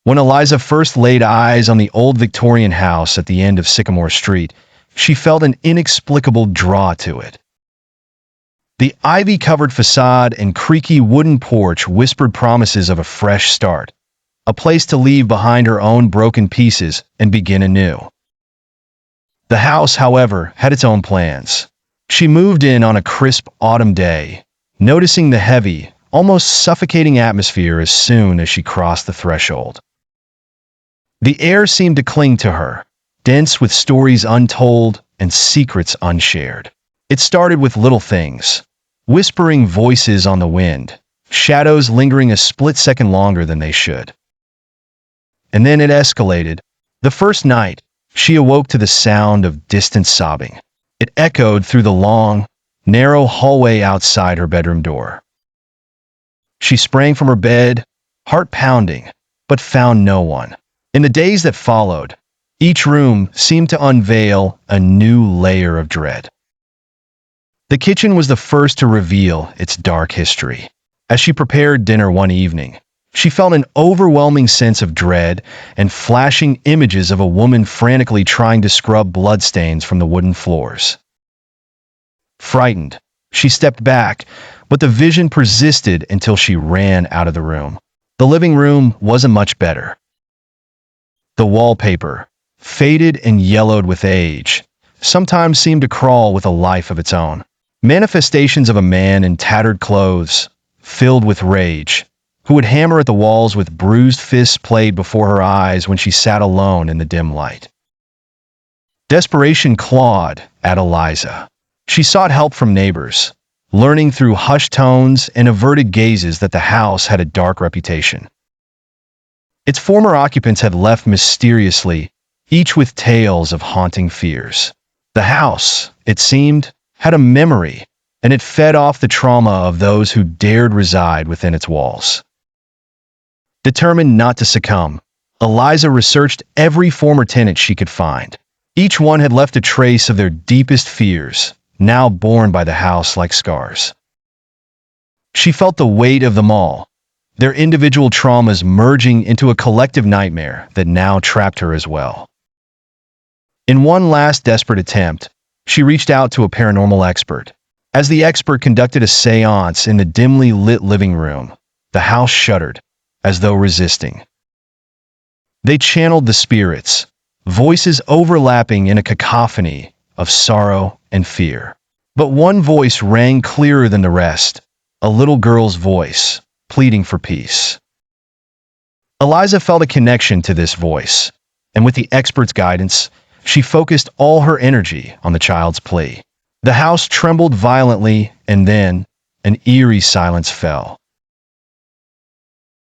When Eliza first laid eyes on the old Victorian house at the end of Sycamore Street, she felt an inexplicable draw to it. The ivy-covered facade and creaky wooden porch whispered promises of a fresh start, a place to leave behind her own broken pieces and begin anew. The house, however, had its own plans. She moved in on a crisp autumn day, noticing the heavy, almost suffocating atmosphere as soon as she crossed the threshold. The air seemed to cling to her, dense with stories untold and secrets unshared. It started with little things, whispering voices on the wind, shadows lingering a split second longer than they should. And then it escalated. The first night, she awoke to the sound of distant sobbing. It echoed through the long, narrow hallway outside her bedroom door. She sprang from her bed, heart pounding, but found no one. In the days that followed, each room seemed to unveil a new layer of dread. The kitchen was the first to reveal its dark history. As she prepared dinner one evening, she felt an overwhelming sense of dread and flashing images of a woman frantically trying to scrub bloodstains from the wooden floors. Frightened, she stepped back, but the vision persisted until she ran out of the room. The living room wasn't much better. The wallpaper, faded and yellowed with age, sometimes seemed to crawl with a life of its own. Manifestations of a man in tattered clothes, filled with rage, who would hammer at the walls with bruised fists played before her eyes when she sat alone in the dim light. Desperation clawed at Eliza. She sought help from neighbors, learning through hushed tones and averted gazes that the house had a dark reputation. Its former occupants had left mysteriously, each with tales of haunting fears. The house, it seemed, had a memory, and it fed off the trauma of those who dared reside within its walls. Determined not to succumb, Eliza researched every former tenant she could find. Each one had left a trace of their deepest fears, now borne by the house like scars. She felt the weight of them all, their individual traumas merging into a collective nightmare that now trapped her as well. In one last desperate attempt, she reached out to a paranormal expert. As the expert conducted a séance in the dimly lit living room, the house shuddered, as though resisting. They channeled the spirits, voices overlapping in a cacophony of sorrow and fear. But one voice rang clearer than the rest, a little girl's voice, pleading for peace. Eliza felt a connection to this voice, and with the expert's guidance, she focused all her energy on the child's plea. The house trembled violently, and then an eerie silence fell.